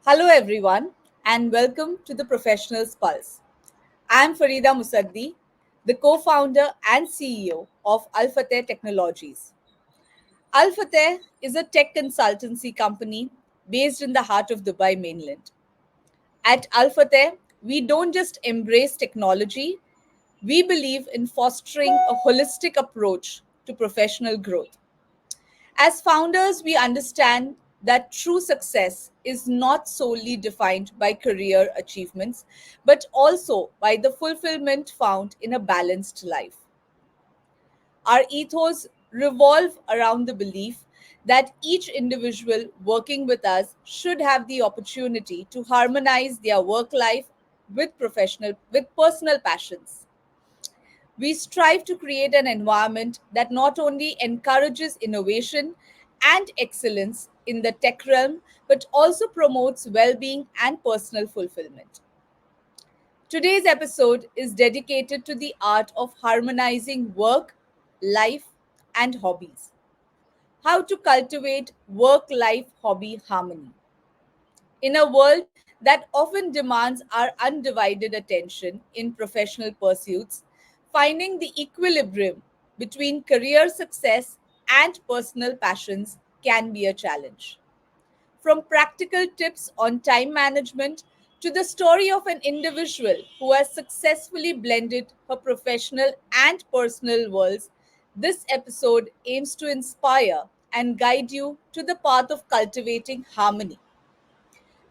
Hello, everyone, and welcome to the Professionals Pulse. I'm Farida Musaddi, the co founder and CEO of Alphateh Technologies. Alphateh is a tech consultancy company based in the heart of Dubai mainland. At Alphateh, we don't just embrace technology, we believe in fostering a holistic approach to professional growth. As founders, we understand that true success is not solely defined by career achievements, but also by the fulfillment found in a balanced life. Our ethos revolve around the belief that each individual working with us should have the opportunity to harmonize their work life with personal passions. We strive to create an environment that not only encourages innovation and excellence in the tech realm, but also promotes well being and personal fulfillment. Today's episode is dedicated to the art of harmonizing work, life, and hobbies. How to cultivate work life hobby harmony. In a world that often demands our undivided attention in professional pursuits, finding the equilibrium between career success and personal passions can be a challenge. From practical tips on time management to the story of an individual who has successfully blended her professional and personal worlds, this episode aims to inspire and guide you to the path of cultivating harmony.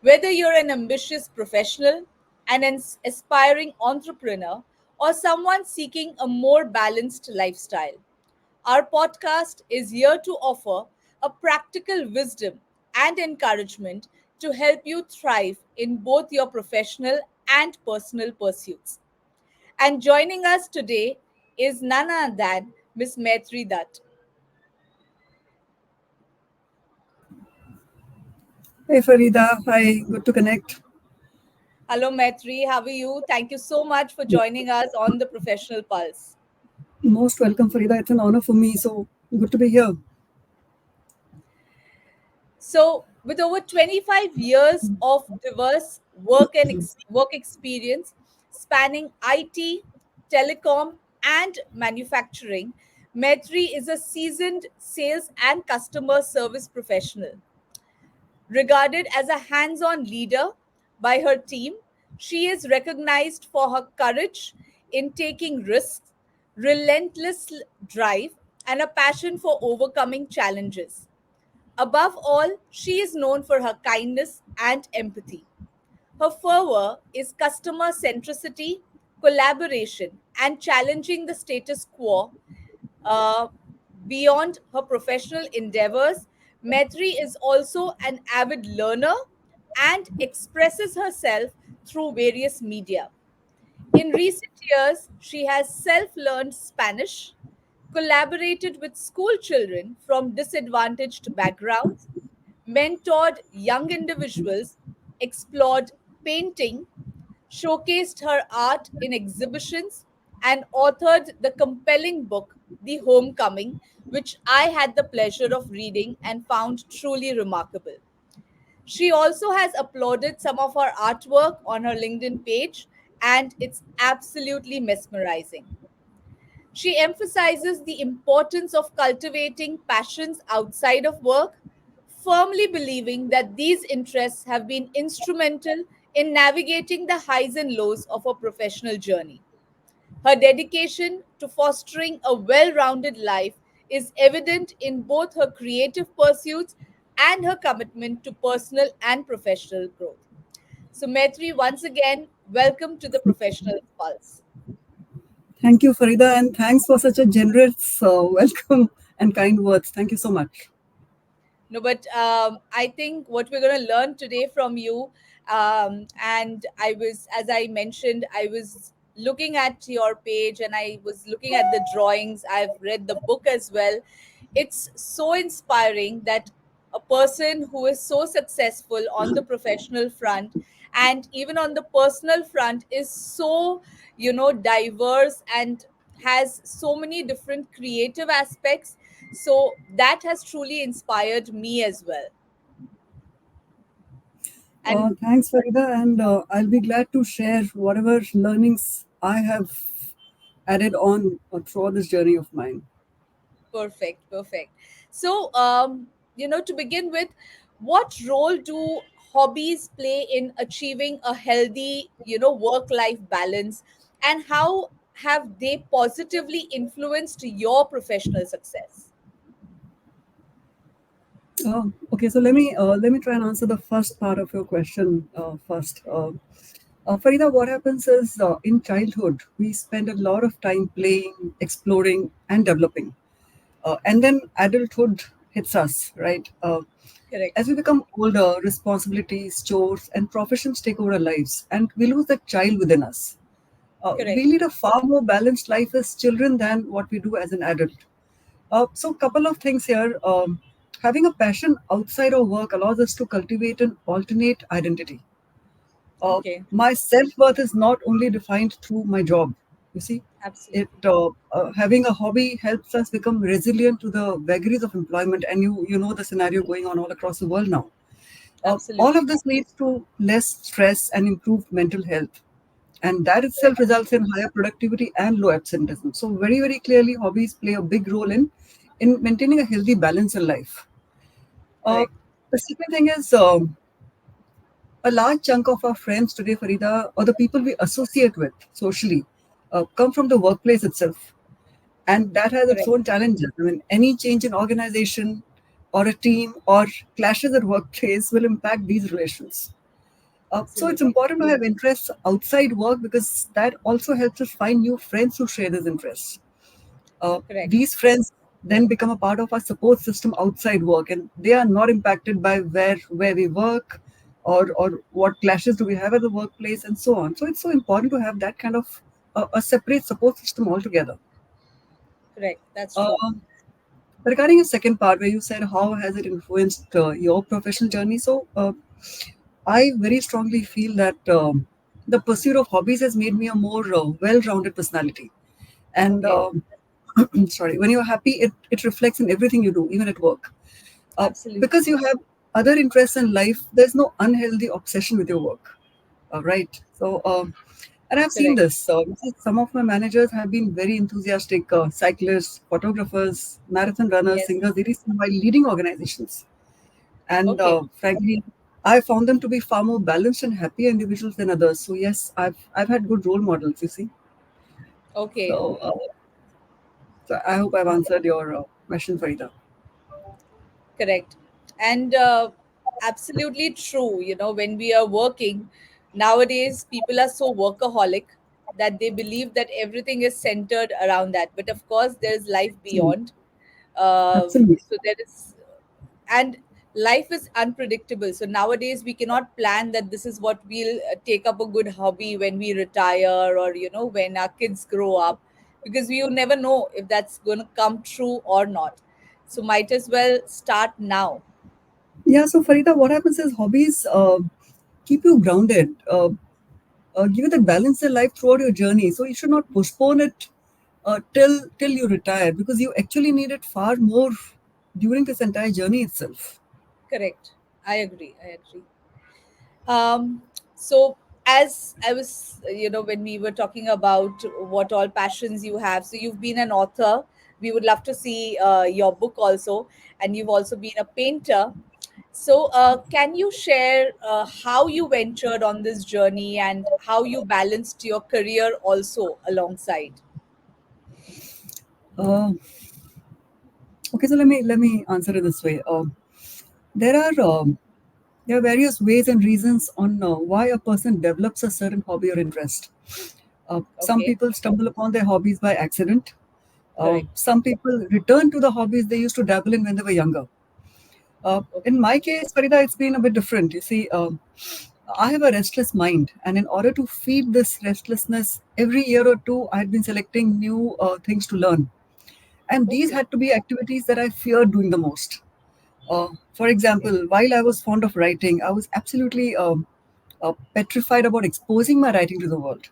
Whether you're an ambitious professional, an aspiring entrepreneur, or someone seeking a more balanced lifestyle, our podcast is here to offer a practical wisdom and encouragement to help you thrive in both your professional and personal pursuits. And joining us today is none other than Miss Maitry Dutt. Hey Farida, hi, good to connect. Hello, Maitry. How are you? Thank you so much for joining us on the Professional Pulse. Most welcome, Farida. It's an honor for me. So good to be here. So, with over 25 years of diverse work experience spanning IT, telecom, and manufacturing, Maitri is a seasoned sales and customer service professional. Regarded as a hands on leader by her team, she is recognized for her courage in taking risks, relentless drive, and a passion for overcoming challenges. Above all, she is known for her kindness and empathy. Her fervor is customer centricity, collaboration, and challenging the status quo. uh, Beyond her professional endeavors, Maitri is also an avid learner and expresses herself through various media. In recent years, she has self learned Spanish, collaborated with school children from disadvantaged backgrounds, mentored young individuals, explored painting, showcased her art in exhibitions, and authored the compelling book, The Homecoming, which I had the pleasure of reading and found truly remarkable. She also has uploaded some of her artwork on her LinkedIn page, and it's absolutely mesmerizing. She emphasizes the importance of cultivating passions outside of work, firmly believing that these interests have been instrumental in navigating the highs and lows of her professional journey. Her dedication to fostering a well rounded life is evident in both her creative pursuits and her commitment to personal and professional growth. So, Maitri, once again, welcome to the Professional Pulse. Thank you, Farida, and thanks for such a generous welcome and kind words. Thank you so much. No, but I think what we're going to learn today from you, and as I mentioned, I was looking at your page and I was looking at the drawings. I've read the book as well. It's so inspiring that a person who is so successful on the professional front and even on the personal front is so, diverse and has so many different creative aspects, so that has truly inspired me as well. And Thanks, Farida, and I'll be glad to share whatever learnings I have added on throughout this journey of mine. perfect, perfect. So, to begin with, what role do hobbies play in achieving a healthy, work-life balance, and how have they positively influenced your professional success? Okay, so let me try and answer the first part of your question first. Farida, what happens is in childhood we spend a lot of time playing, exploring, and developing, and then adulthood hits us, right? Correct, As we become older, responsibilities, chores, and professions take over our lives, and we lose the child within us. We correct, lead a far more balanced life as children than what we do as an adult. So, couple of things here. Having a passion outside of work allows us to cultivate an alternate identity. okay, My self worth is not only defined through my job. You see, it absolutely, having a hobby helps us become resilient to the vagaries of employment, and you know the scenario going on all across the world now. All absolutely, of this leads to less stress and improved mental health, and that itself correct, results in higher productivity and low absenteeism. So very clearly hobbies play a big role in maintaining a healthy balance in life. uh, correct, the second thing is a large chunk of our friends today, Farida, or the people we associate with socially, come from the workplace itself, and that has its correct, own challenges. I mean, any change in organization or a team or clashes at workplace will impact these relations. So it's absolutely, important to have interests outside work because that also helps us find new friends who share these interests. correct, These friends then become a part of our support system outside work, and they are not impacted by where we work or what clashes do we have at the workplace and so on. So it's so important to have that kind of a separate support system altogether. correct. That's Uh, true. Regarding your second part, where you said how has it influenced your professional journey, so I very strongly feel that the pursuit of hobbies has made me a more well-rounded personality. And Okay, sorry, when you're happy, it reflects in everything you do, even at work. absolutely, Because you have other interests in life, there's no unhealthy obsession with your work. Right. So, and I've seen correct. this. Some of my managers have been very enthusiastic cyclists, photographers, marathon runners, Yes. singers, while leading organizations. And Okay, frankly, I found them to be far more balanced and happier individuals than others. So yes, I've had good role models. You see. okay, So, so I hope I've answered your question, Farida. correct. And absolutely true. When we are working, nowadays people are so workaholic that they believe that everything is centered around that. But of course, there's life Absolutely. beyond. Absolutely. So there is, and life is unpredictable. So nowadays we cannot plan that this is what we'll take up a good hobby when we retire, or when our kids grow up, because we will never know if that's going to come true or not. So might as well start now. Yeah. So Farida, what happens is hobbies keep you grounded, give you that balance in life throughout your journey. So you should not postpone it till you retire because you actually need it far more during this entire journey itself. Correct, I agree, I agree. So as I was, when we were talking about what all passions you have, so you've been an author. We would love to see your book also, and you've also been a painter. So can you share how you ventured on this journey and how you balanced your career also alongside? Uh, okay, so let me answer it this way. There are there are various ways and reasons on why a person develops a certain hobby or interest. Some Okay, people stumble upon their hobbies by accident. correct. Some people return to the hobbies they used to dabble in when they were younger. In Okay, my case, Farida, it's been a bit different. You see, I have a restless mind, and in order to feed this restlessness, every year or two, I had been selecting new things to learn. And these okay, had to be activities that I feared doing the most. For okay, example, while I was fond of writing, I was absolutely petrified about exposing my writing to the world,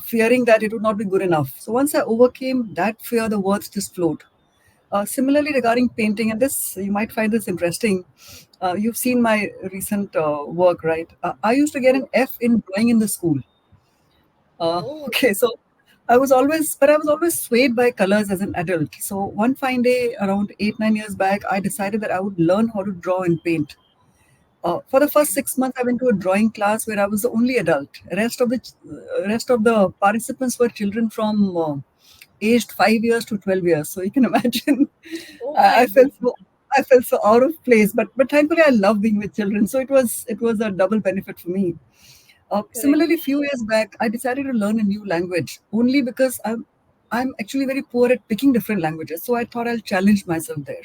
fearing that it would not be good enough. So once I overcame that fear, the words just flowed. Similarly, regarding painting, and this you might find this interesting. You've seen my recent work, right? I used to get an Yes. F in drawing in the school. Oh, Okay, so I was always swayed by colors as an adult. So one fine day, around 8, 9 years back, I decided that I would learn how to draw and paint. For the first okay. 6 months, I went to a drawing class where I was the only adult. Rest of the participants were children from aged 5 years to 12 years. So you can imagine, Oh I, my I felt goodness. so I felt so out of place. But thankfully, I love being with children. So it was a double benefit for me. Correct. Similarly, few years back, I decided to learn a new language only because I'm actually very poor at picking different languages. So I thought I'll challenge myself there.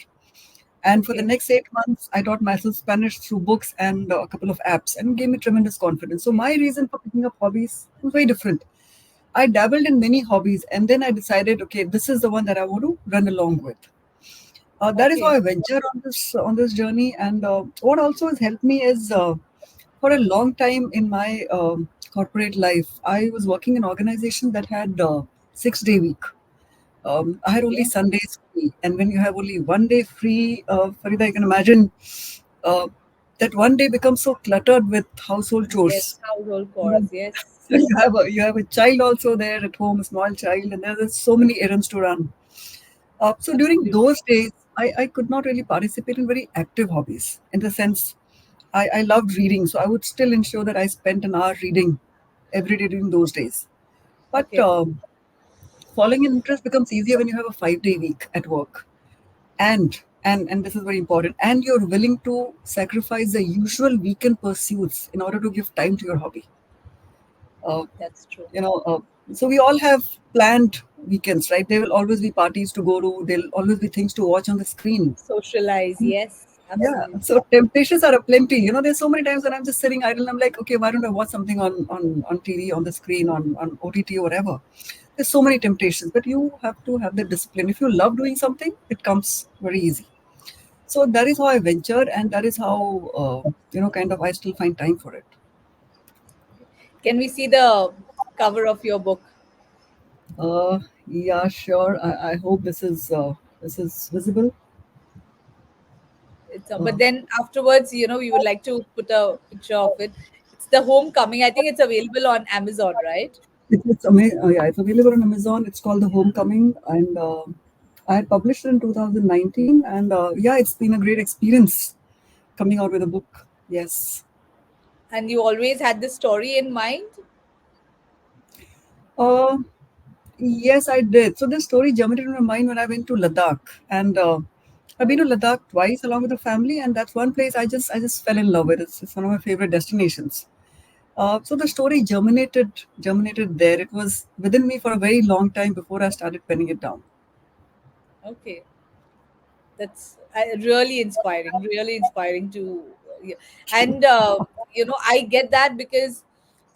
And for the Okay. next 8 months, I taught myself Spanish through books and a couple of apps, and it gave me tremendous confidence. So my reason for picking up hobbies was very different. I dabbled in many hobbies, and then I decided, okay, this is the one that I want to run along with. That is how Okay. I ventured on this journey. And what also has helped me is for a long time in my corporate life, I was working in an organization that had 6 day week. I had only Okay. Sundays free, and when you have only one day free, Farida, you can imagine uh, that one day becomes so cluttered with household Yes. chores. Household You chores. have, Yes. you have a child also there at home, a small child, and there's so many errands to run. So during Absolutely. those days, I could not really participate in very active hobbies. In the sense, I loved reading, so I would still ensure that I spent an hour reading every day during those days. But Okay. following an interest becomes easier when you have a 5 day week at work, and this is very important. And you're willing to sacrifice the usual weekend pursuits in order to give time to your hobby. Uh, That's true. you know, uh, so we all have planned weekends, right? There will always be parties to go to. There'll always be things to watch on the screen. Socialize. Yes. Yeah, Absolutely. so temptations are aplenty. There's so many times when I'm just sitting idle and I'm like, okay, why don't I watch something on TV, on the screen, on OTT or whatever? There's so many temptations, but you have to have the discipline. If you love doing something, it comes very easy. So that is how I ventured, and that is how kind of I still find time for it. Can we see the cover of your book? Yeah, sure. I hope this is visible. But Uh, then afterwards, we would like to put a picture of it. It's the Homecoming. I think it's available on Amazon, right? yeah, it's available on Amazon. It's called The Homecoming, and I had published it in 2019, and yeah, it's been a great experience coming out with a book. Yes. And you always had this story in mind. Uh, yes, I did. So this story germinated in my mind when I went to Ladakh, and I've been Oh, to Ladakh twice along with the family, and that's one place I just fell in love with. It's one of my favorite destinations. So the story germinated there. It was within me for a very long time before I started penning it down. okay. That's really inspiring to yeah. And I get that because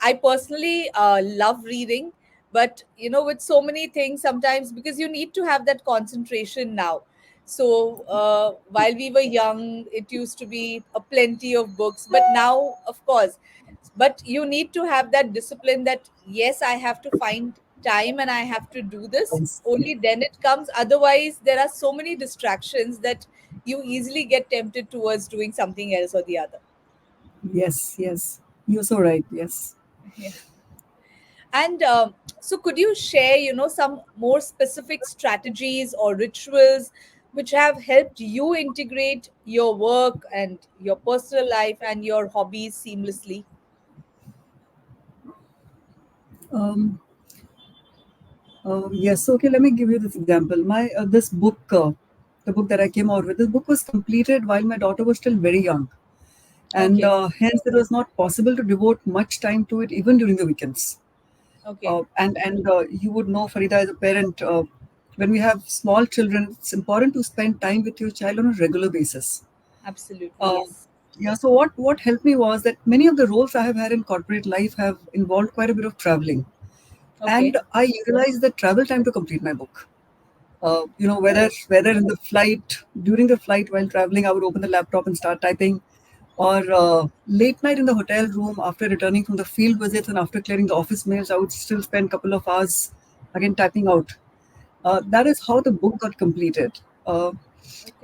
I personally love reading, but with so many things sometimes, because you need to have that concentration now. So while we were young, it used to be a plenty of books, but now, of course, but you need to have that discipline that yes, I have to find time and I have to do this, Yes, only then it comes. Otherwise there are so many distractions that you easily get tempted towards doing something else or the other. yes, yes. You're so right. Yes. Yeah. And so could you share some more specific strategies or rituals which have helped you integrate your work and your personal life and your hobbies seamlessly? Um, yes. So, okay. Let me give you this example. This book, the book that I came out with, this book was completed while my daughter was still very young, and Okay. hence it was not possible to devote much time to it even during the weekends. Okay. And you would know, Farida, as a parent, when we have small children, it's important to spend time with your child on a regular basis. Absolutely. Uh, Yes. yeah. So what helped me was that many of the roles I have had in corporate life have involved quite a bit of traveling, Okay. and I utilized the travel time to complete my book. Whether Oh, whether in the flight, during the flight while traveling, I would open the laptop and start typing, or late night in the hotel room after returning from the field visits and after clearing the office mails, I would still spend a couple of hours again typing out. That is how the book got completed. Uh,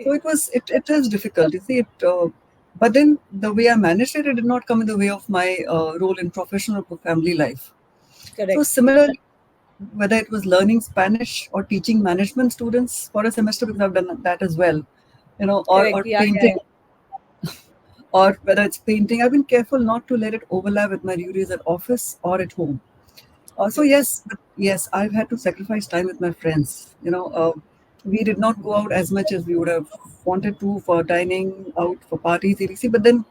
so Okay. it is difficult. You see it, but then the way I managed it, it did not come in the way of my role in professional or family life. So Correct. similarly, whether it was learning Spanish or teaching management students for a semester, because I've done that as well, Correct. or Yeah, yeah, painting, or whether it's painting, I've been careful not to let it overlap with my duties at office or at home. So okay. yes, but yes, I've had to sacrifice time with my friends. We did not go out as much as we would have wanted to for dining out, for parties, etc. But then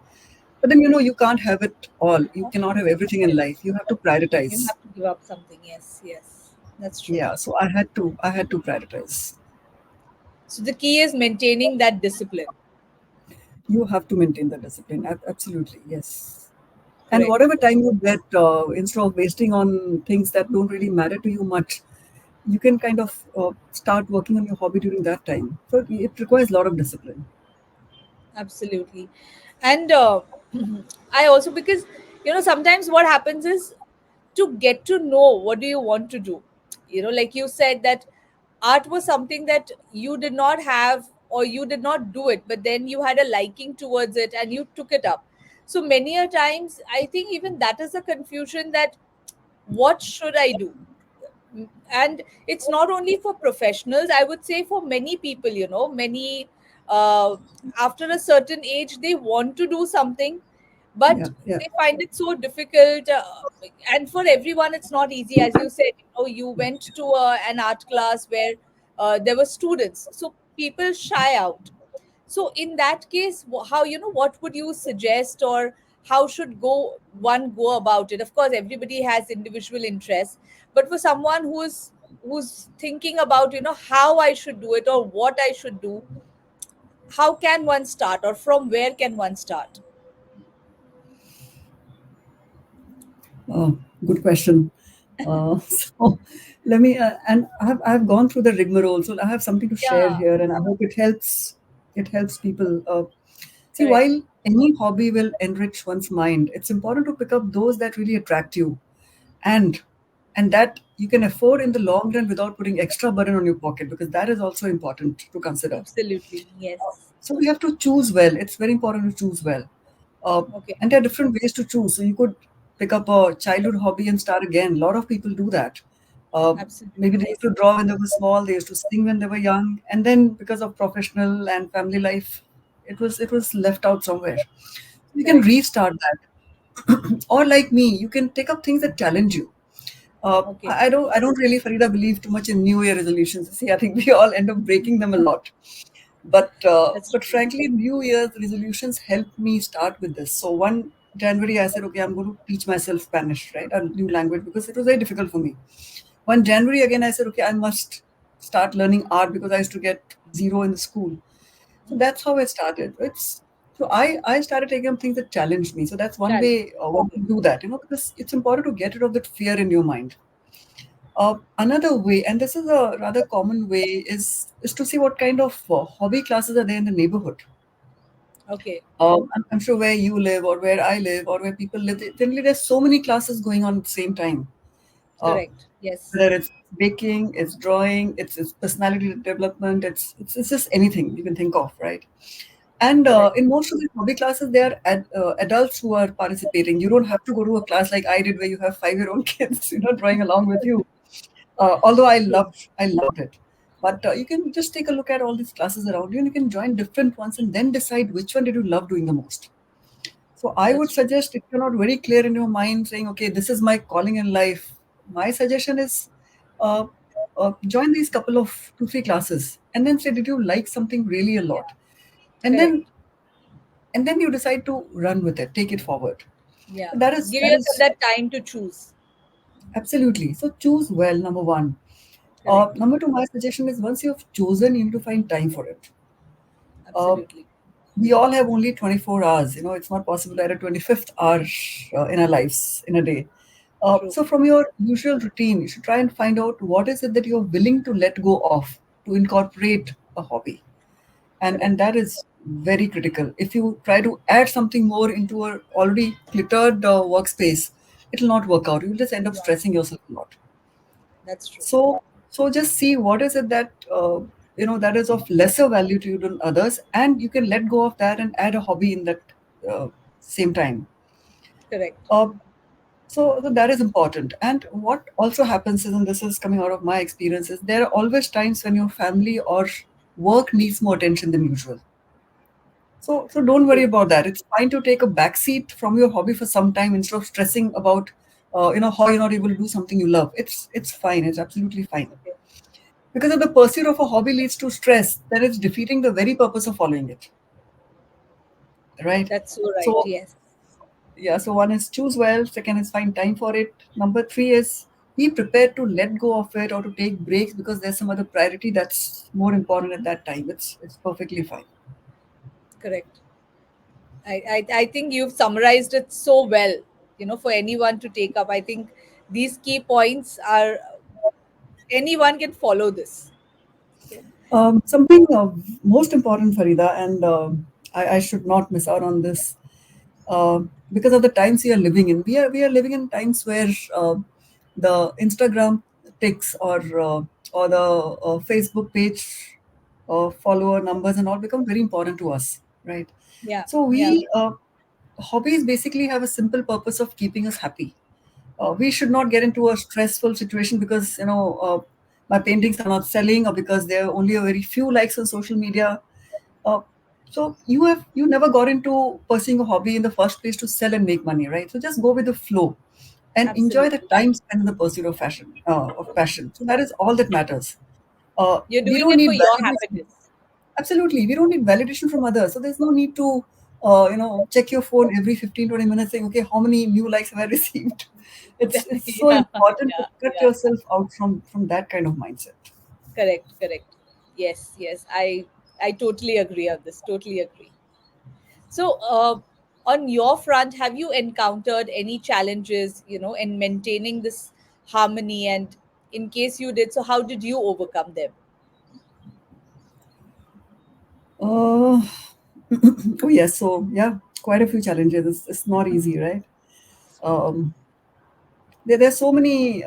you can't have it all. You cannot have everything in Yes. life. You have to You prioritize. have to give up something. Yes, yes. That's true. Yeah, so I had to prioritize. So the key is maintaining that discipline. You have to maintain the discipline. Absolutely, yes. And Correct. whatever time you get, instead of wasting on things that don't really matter to you much, you can kind of start working on your hobby during that time. So it requires a lot of discipline. Absolutely. And I also, because, sometimes what happens is to get to know what do you want to do. Like you said, that art was something that you did not have or you did not do it, but then you had a liking towards it and you took it up. So many a times, I think even that is a confusion, that what should I do? And it's not only for professionals, I would say for many people, many, uh, after a certain age, they want to do something, Yeah, but yeah, they find it so difficult. And for everyone it's not easy, as you said, you went to an art class where there were students, so people shy out. So in that case, how, what would you suggest, or how should one go about it? Of course, everybody has individual interests, but for someone who's thinking about, how I should do it or what I should do, how can one start, or from where can one start? oh, good question. So let me, and I've gone through the rigmarole, so I have something to share Yeah, here, and I hope it helps people. See, correct. while any hobby will enrich one's mind, it's important to pick up those that really attract you, and and that you can afford in the long run without putting extra burden on your pocket, because that is also important to consider. Absolutely, yes. So we have to choose well. It's very important to choose well. Uh, Okay. and there are different ways to choose. So you could pick up a childhood hobby and start again. A lot of people do that. Uh, Maybe Absolutely, they used yes. to draw when they were small. They used to sing when they were young, and then because of professional and family life, it was left out somewhere. You can Correct. restart that, or like me, you can take up things that challenge you. Okay. I don't really, Farida, believe too much in New Year resolutions. See, I think we all end up breaking them a lot. But That's but true. frankly, New Year's resolutions helped me start with this. So 1 January, I said, okay, I'm going to teach myself Spanish, right, a new language, because it was very difficult for me. 1 January again, I said, okay, I must start learning art because I used to get zero in the school. So that's how I started. I started taking up things that challenged me. So that's one Challenge. way one can do that, because it's important to get rid of that fear in your mind. Another way, and this is a rather common way, is to see what kind of hobby classes are there in the neighborhood. Okay. I'm sure where you live or where I live or where people live, generally there's so many classes going on at the same time. Uh, Correct. Yes. Whether it's baking, it's drawing, it's personality development, it's just anything you can think of, right? And Correct. in most of the hobby classes, there are adults who are participating. You don't have to go to a class like I did, where you have 5-year-old kids, drawing along with you. Although True. I loved it. But you can just take a look at all these classes around you, and you can join different ones and then decide which one did you love doing the most. So I would That's true. suggest, if you're not very clear in your mind, saying, okay, this is my calling in life, my suggestion is uh, join these couple of 2-3 classes and then say, did you like something really a lot? And Correct. then you decide to run with it, take it forward. Yeah. That is Give that yourself is that time to choose. absolutely. So choose well, number one. Correct. Number two, my suggestion is, once you have chosen, you need to find time for it. Uh, Absolutely. we all have only 24 hours. It's not possible to add a 25th hour in our lives in a day. True. So from your usual routine, you should try and find out what is it that you're willing to let go of to incorporate a hobby. And Correct. that is very critical. If you try to add something more into a already cluttered workspace, it'll not work out. You'll just end up Yeah. stressing yourself a lot. That's true. So just see what is it that. that is of lesser value to you than others, and you can let go of that and add a hobby in that uh, same time. Correct. uh, so that is important. And what also happens is, and this is coming out of my experiences, there are always times when your family or work needs more attention than usual. So don't worry True. about that. It's fine to take a backseat from your hobby for some time instead of stressing about how you're not able to do something you love. It's fine. It's absolutely fine. Okay. Because if the pursuit of a hobby leads to stress, then it's defeating the very purpose of following it, right? That's so right. So Yes. yeah, so one is choose well, second is find time for it. Number three is be prepared to let go of it or to take breaks because there's some other priority that's more important at that time. It's perfectly fine. Correct. I think you've summarized it so well, for anyone to take up. I think these key points are, anyone can follow this. Okay. Something most important, Farida, and I should not miss out on this because of the times we are living in. We are living in times where the Instagram ticks or the Facebook page follower numbers and all become very important to us, right? Yeah. So Yeah. we hobbies basically have a simple purpose of keeping us happy. We should not get into a stressful situation because my paintings are not selling or because there are only a very few likes on social media. uh, so you never got into pursuing a hobby in the first place to sell and make money, right? So just go with the flow and enjoy the Absolutely. time spent in the pursuit of passion. So that is all that matters. You're We doing don't it for need your validation. happiness. Absolutely. We don't need validation from others. So there's no need to, check your phone every 15, 20 minutes saying, okay, how many new likes have I received? It's so Yeah. important to Yeah. cut Yeah. yourself out from that kind of mindset. Correct. Correct. Yes. Yes. I totally agree on this. Totally agree. So, on your front, have you encountered any challenges, in maintaining this harmony? And in case you did, so how did you overcome them? Uh, oh yes, so yeah, quite a few challenges. It's not easy, right? Um, there's so many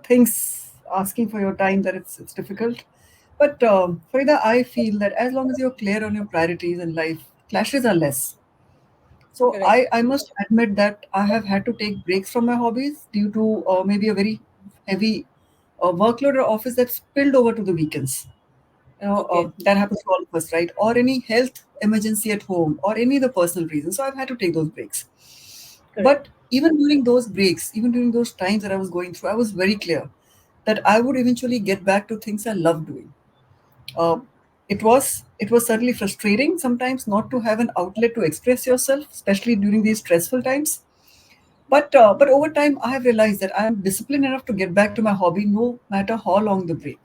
things asking for your time that it's difficult. But Farida, I feel that as long as you're clear on your priorities in life, clashes are less. So Correct. I must admit that I have had to take breaks from my hobbies due to maybe a very heavy workload or office that spilled over to the weekends. Okay. That happens to all of us, right? Or any health emergency at home or any other personal reason. So I've had to take those breaks. Correct. But even during those breaks, even during those times that I was going through, I was very clear that I would eventually get back to things I love doing. Uh, it was certainly frustrating sometimes not to have an outlet to express yourself, especially during these stressful times. But over time, I have realized that I am disciplined enough to get back to my hobby no matter how long the break.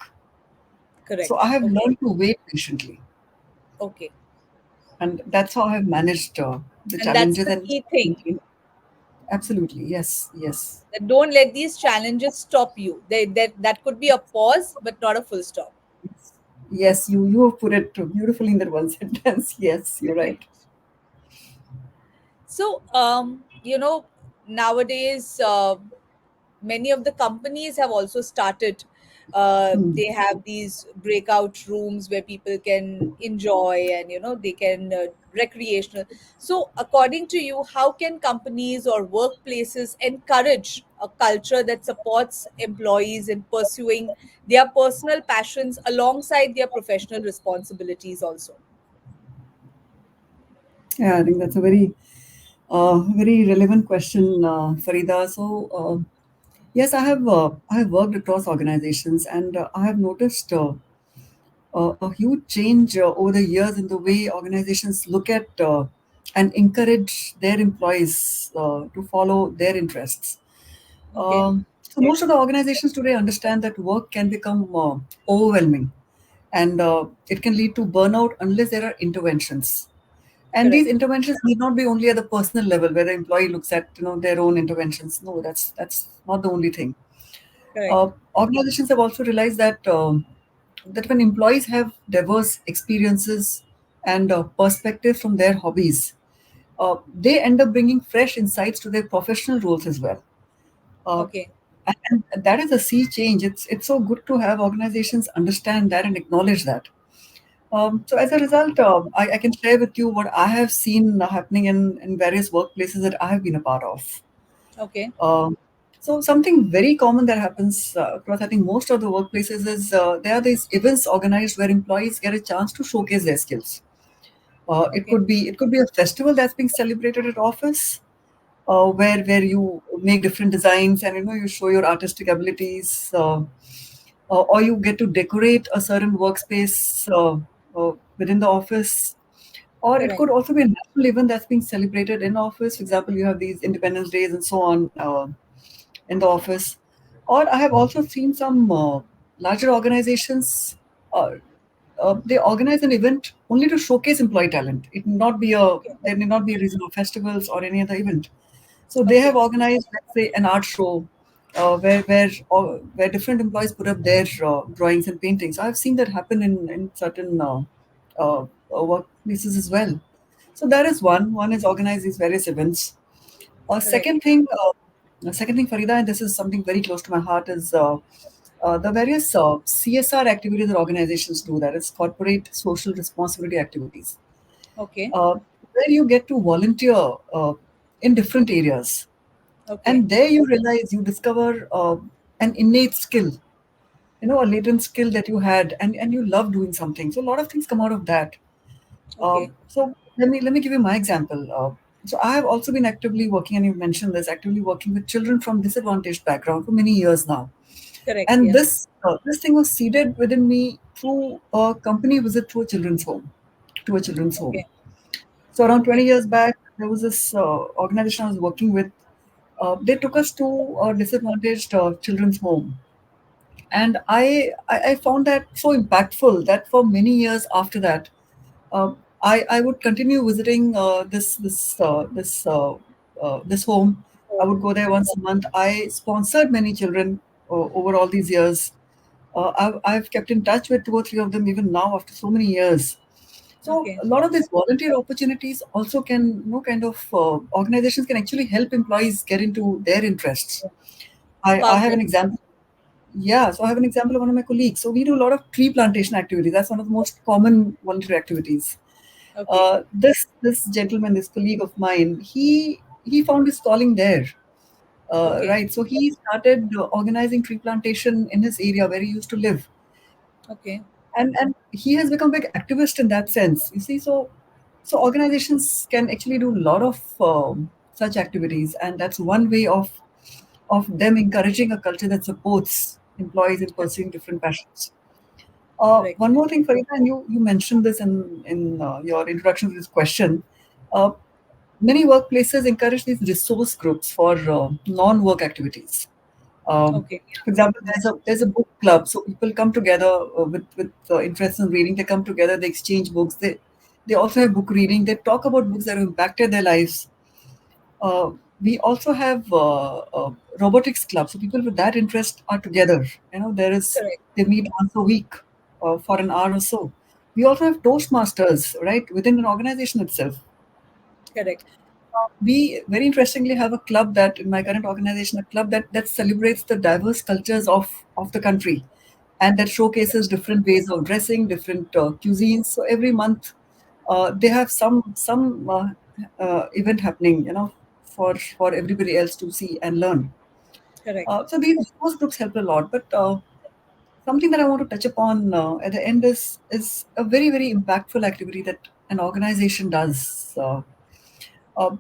So I Correct. have Okay. learned to wait patiently, Okay. and that's how I have managed the And that's challenges the and key thing. absolutely yes, yes, That don't let these challenges stop you. That could be a pause, but not a full stop. yes. You have put it beautifully in that one sentence. Yes, you're right. Correct. So, nowadays, many of the companies have also started. Hmm. They have these breakout rooms where people can enjoy, and they can recreational. So, according to you, how can companies or workplaces encourage a culture that supports employees in pursuing their personal passions alongside their professional responsibilities also? Yeah, I think that's a very relevant question, Farida. So, yes, I have worked across organizations, and I have noticed a huge change over the years in the way organizations look at and encourage their employees to follow their interests. Okay. So most of the organizations today understand that work can become overwhelming, and it can lead to burnout unless there are interventions. And these Correct. interventions need not be only at the personal level where the employee looks at their own interventions. No, that's not the only thing. Correct. Organizations have also realized that when employees have diverse experiences and perspectives from their hobbies, they end up bringing fresh insights to their professional roles as well. Uh, Okay. And that is a sea change. It's so good to have organizations understand that and acknowledge that. So as a result, I can share with you what I have seen happening in various workplaces that I have been a part of. Okay. Um, so something very common that happens across, I think, most of the workplaces is there are these events organized where employees get a chance to showcase their skills. Okay. It could be a festival that's being celebrated at office, where you make different designs and you show your artistic abilities, or you get to decorate a certain workspace within the office. Or it Correct. could also be a national event that's being celebrated in office. For example, you have these Independence Days and so on in the office. Or I have also seen some larger organizations. Uh, they organize an event only to showcase employee talent. It need not be a Okay. There may not be a reason of festivals or any other event. So they have Okay. organized, let's say, an art show where different employees put up their drawings and paintings. I've seen that happen in certain workplaces as well. So that is one. One is organize these various events. Correct. Second thing, Farida, and this is something very close to my heart, is the various CSR activities that organizations do. That is corporate social responsibility activities, Okay. uh, where you get to volunteer in different areas, Okay. and there you realize you discover an innate skill, a latent skill that you had, and you love doing something. So a lot of things come out of that. Okay. So let me give you my example. So I have also been actively working, and you mentioned this, actively working with children from disadvantaged background for many years now. Correct. And Yeah. this thing was seeded within me through a company visit to a children's home, to a children's home. Okay. So around Okay. 20 years back, there was this organization I was working with. They took us to a disadvantaged children's home, and I found that so impactful that for many years after that, I would continue visiting this home. I would Oh, go there once a month. I sponsored many children over all these years. I've kept in touch with two or three of them even now after so many years. So okay. a lot of these volunteer opportunities also can, kind of organizations can actually help employees get into their interests. I Spark have them. an example. Yeah, so I have an example of one of my colleagues. So we do a lot of tree plantation activities. That's one of the most common volunteer activities. Okay. This gentleman, this colleague of mine, he found his calling there. Okay. Right. So he started organizing tree plantation in his area where he used to live, Okay. and he has become a big activist in that sense. You see, so organizations can actually do a lot of such activities, and that's one way of them encouraging a culture that supports employees in pursuing different passions. Correct. One more thing, Farida, and you mentioned this in your introduction to this question. Uh, Many workplaces encourage these resource groups for non-work activities. Okay. For example, Yeah. there's a book club, so people come together with interest in reading. They come together, they exchange books. They also have book reading. They talk about books that have impacted their lives. Uh, we also have robotics club, so people with that interest are together. Correct. They meet once a week for an hour or so. We also have Toastmasters, right, within an organization itself. Correct. We very interestingly have a club that in my current organization, a club that celebrates the diverse cultures of the country, and that showcases different ways of dressing, different cuisines. So every month, they have some event happening, for everybody else to see and learn. Correct. So those groups help a lot. But something that I want to touch upon at the end is a very very impactful activity that an organization does. Uh,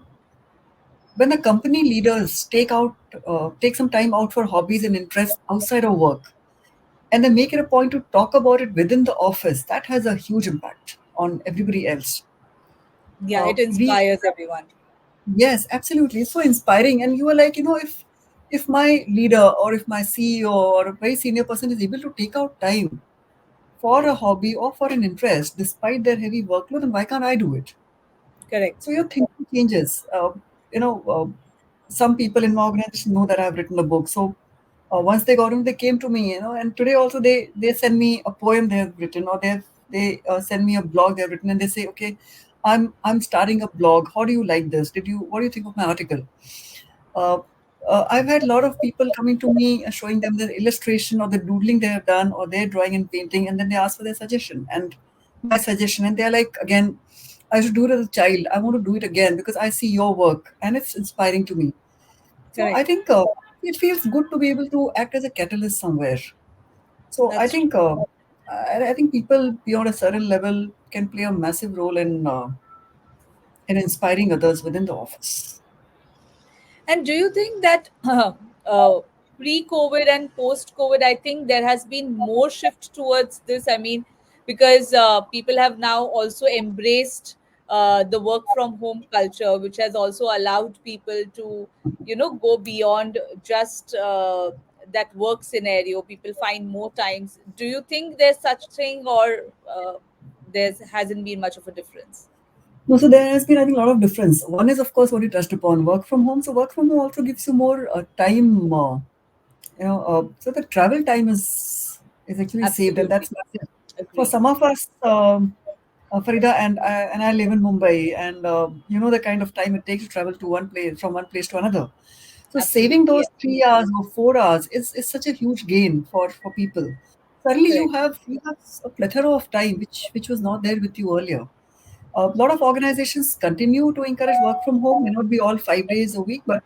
when the company leaders take some time out for hobbies and interests outside of work, and they make it a point to talk about it within the office, that has a huge impact on everybody else. Yeah, it We inspires everyone. Yes, absolutely, it's so inspiring. And you are like, if my leader or if my CEO or a very senior person is able to take out time for a hobby or for an interest despite their heavy workload, then why can't I do it? Correct. So your thinking changes. Some people in my organization know that I've written a book. So once they got in, they came to me, and today also they send me a poem they have written, or they send me a blog they've written, and they say, okay, I'm starting a blog. How do you like this? What do you think of my article? Uh, I've had a lot of people coming to me showing them the illustration or the doodling they have done or their drawing and painting, and then they ask for their suggestion and my suggestion, and they're like, again, I should do it as a child. I want to do it again because I see your work and it's inspiring to me. So I Correct. think it feels good to be able to act as a catalyst somewhere. So I That's think I think people beyond a certain level can play a massive role in inspiring others within the office. And do you think that pre-COVID and post-COVID, I think there has been more shift towards this? I mean, because people have now also embraced the work from home culture, which has also allowed people to, go beyond just that work scenario. People find more times. Do you think there's such thing, or there hasn't been much of a difference? No, so there has been, I think, a lot of difference. One is, of course, what you touched upon, work from home. So work from home also gives you more time. So the travel time is actually saved, and Absolutely that's massive. For agree. some of us, Farida, and I live in Mumbai, and you know the kind of time it takes to travel to one place from one place to another. So saving Absolutely, those yeah. 3 hours or 4 hours is such a huge gain for people. Suddenly Correct, you have a plethora of time which was not there with you earlier. A lot of organizations continue to encourage work from home. May not be all 5 days a week, but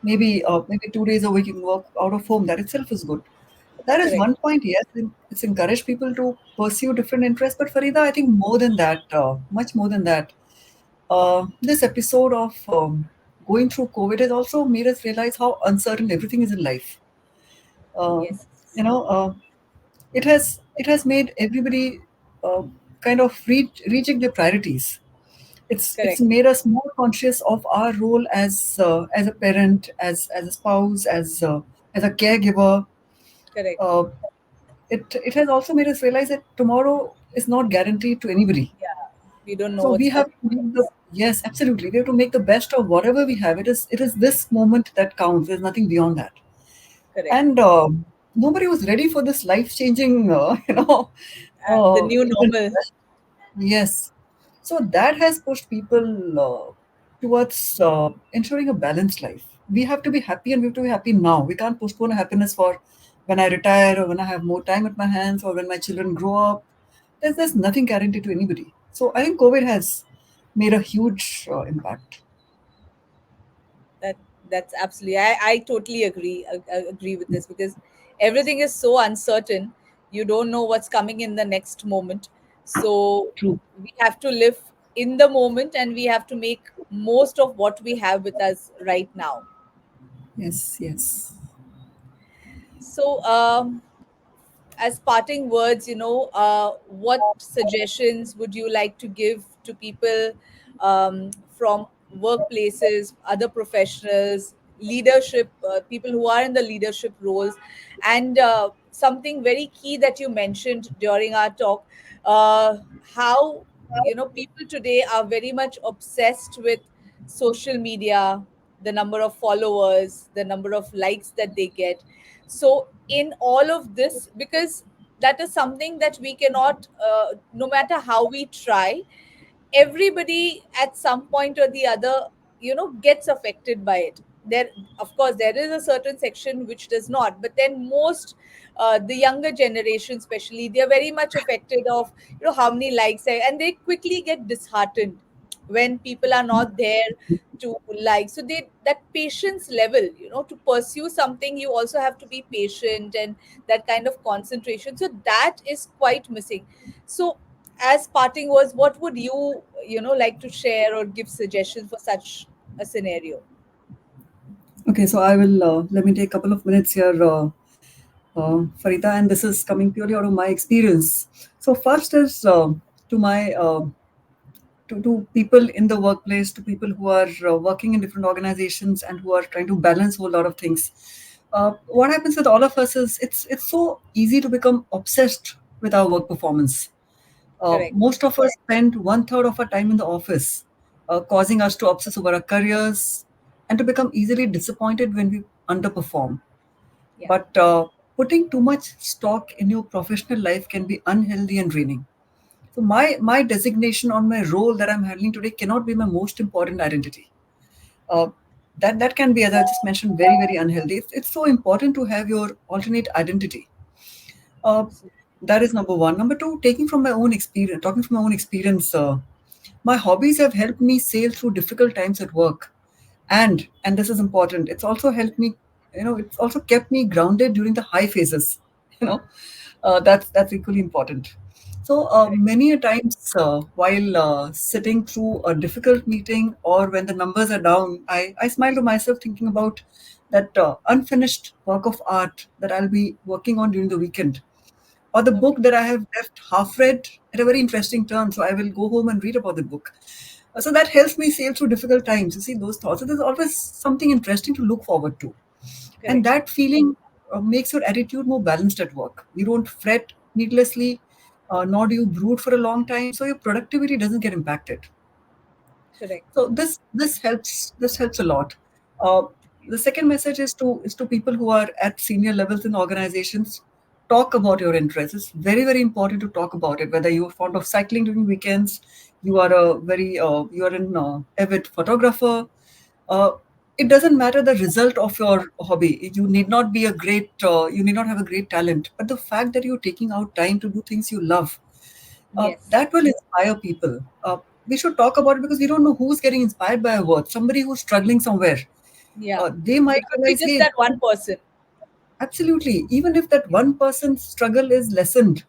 maybe 2 days a week you can work out of home. That itself is good. That is correct. one point. Yes, it's encouraged people to pursue different interests. But Farida, I think more than that, much more than that, this episode of going through COVID has also made us realize how uncertain everything is in life. Uh, Yes, you know, it has made everybody uh, kind of rejig their priorities. It's correct, made us more conscious of our role as a parent, as a spouse, as a caregiver. correct. Uh, it has also made us realize that tomorrow is not guaranteed to anybody. Yeah, we don't know So we what's have coming to make the next. yes, absolutely. We have to make the best of whatever we have. It is this moment that counts. There's nothing beyond that. Correct. And nobody was ready for this life changing, The new event. normal. Yes. So that has pushed people towards ensuring a balanced life. We have to be happy and we have to be happy now. We can't postpone happiness for when I retire or when I have more time at my hands or when my children grow up. There's nothing guaranteed to anybody. So I think COVID has made a huge impact. That that's absolutely. I totally agree. I agree with this because everything is so uncertain. You don't know what's coming in the next moment. So True. we have to live in the moment, and we have to make most of what we have with us right now. Yes, yes. So as parting words, what suggestions would you like to give to people from workplaces, other professionals, leadership, people who are in the leadership roles? And something very key that you mentioned during our talk, how people today are very much obsessed with social media, the number of followers, the number of likes that they get. So in all of this, because that is something that we cannot, no matter how we try, everybody at some point or the other, gets affected by it. There, of course, there is a certain section which does not, but then most, the younger generation especially, they are very much affected of, how many likes, and they quickly get disheartened when people are not there to like. So they, that patience level, to pursue something, you also have to be patient, and that kind of concentration, so that is quite missing. So as parting words, what would you, like to share or give suggestions for such a scenario? Okay, so I will let me take a couple of minutes here, Farita, and this is coming purely out of my experience. So first is to my to people in the workplace, to people who are working in different organizations and who are trying to balance a whole lot of things. What happens with all of us is it's so easy to become obsessed with our work performance. Correct. Most of us spend one third of our time in the office, causing us to obsess over our careers and to become easily disappointed when we underperform. Yeah. But putting too much stock in your professional life can be unhealthy and draining. So my designation on my role that I'm handling today cannot be my most important identity. Uh, That can be, as I just mentioned, very, very unhealthy. It's so important to have your alternate identity. Uh, that is number one. Number two, taking from my own experience, talking from my own experience, my hobbies have helped me sail through difficult times at work, and this is important. It's also helped me, it's also kept me grounded during the high phases. You know, that's equally important. So Correct. many a times while sitting through a difficult meeting or when the numbers are down, I smile to myself thinking about that unfinished work of art that I'll be working on during the weekend, or the book Okay. that I have left half read at a very interesting turn. So I will go home and read about the book. So that helps me sail through difficult times. You see, those thoughts. So there's always something interesting to look forward to. And Correct. that feeling makes your attitude more balanced at work. You don't fret needlessly, nor do you brood for a long time. So your productivity doesn't get impacted. Correct. So this helps a lot. Uh, the second message is to people who are at senior levels in organizations. Talk about your interests. It's very, very important to talk about it. Whether you're fond of cycling during weekends, you are an avid photographer. Uh, it doesn't matter the result of your hobby. You need not have a great talent, but the fact that you're taking out time to do things you love, Yes. that will inspire people. We should talk about it because we don't know who's getting inspired by a word. Somebody who's struggling somewhere, Yeah. they might It could be realize, just hey, that one person. absolutely. Even if that one person's struggle is lessened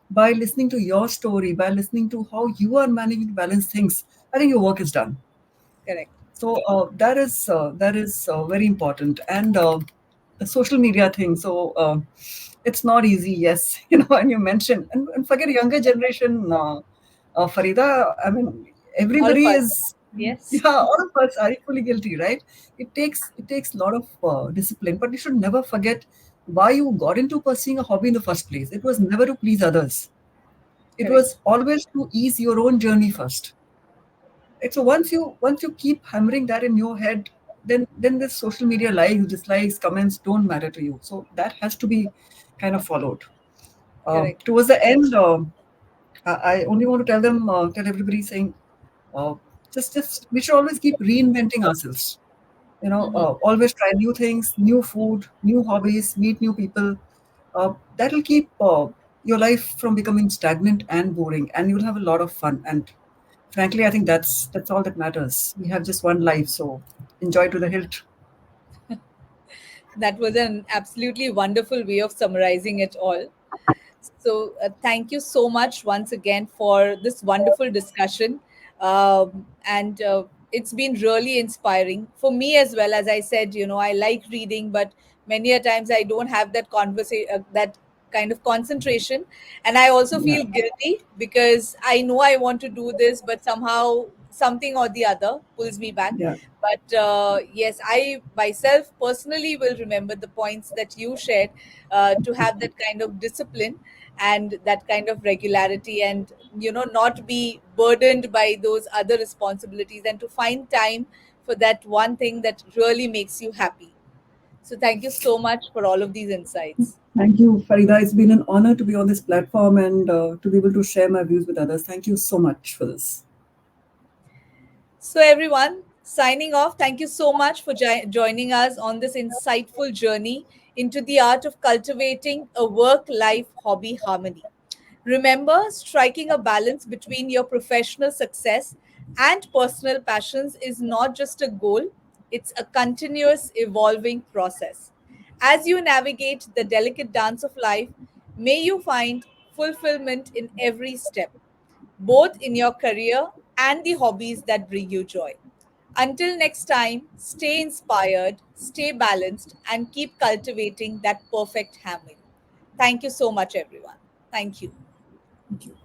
by listening to your story, by listening to how you are managing to balance things, I think your work is done. Correct. So that is very important, and the social media thing. So it's not easy, yes, and you mentioned, and forget younger generation, Farida. I mean, All of everybody us. is, Yes. yeah, all of us are equally guilty, right? It takes a lot of discipline, but you should never forget why you got into pursuing a hobby in the first place. It was never to please others. It Correct. was always to ease your own journey first. Right? So once you keep hammering that in your head, then this social media likes, dislikes, comments don't matter to you. So that has to be kind of followed. Correct. Towards the end, I only want to tell everybody saying, uh, just we should always keep reinventing ourselves. Hmm. Always try new things, new food, new hobbies, meet new people. That'll keep your life from becoming stagnant and boring, and you'll have a lot of fun. And frankly, I think that's all that matters. We have just one life, so enjoy to the hilt. That was an absolutely wonderful way of summarizing it all. So, thank you so much once again for this wonderful discussion. And it's been really inspiring for me as well. As I said, I like reading, but many a times I don't have that conversation, that kind of concentration. And I also Yeah, feel guilty because I know I want to do this, but somehow something or the other pulls me back. yeah. But yes, I myself personally will remember the points that you shared, to have that kind of discipline and that kind of regularity, and not be burdened by those other responsibilities, and to find time for that one thing that really makes you happy. So thank you so much for all of these insights. Thank you, Farida. It's been an honor to be on this platform and to be able to share my views with others. Thank you so much for this. So, everyone, signing off. Thank you so much for joining us on this insightful journey into the art of cultivating a work life hobby harmony. Remember, striking a balance between your professional success and personal passions is not just a goal, it's a continuous evolving process. As you navigate the delicate dance of life, may you find fulfillment in every step, both in your career and the hobbies that bring you joy. Until next time, stay inspired, stay balanced, and keep cultivating that perfect harmony. Thank you so much, everyone. Thank you. Thank you.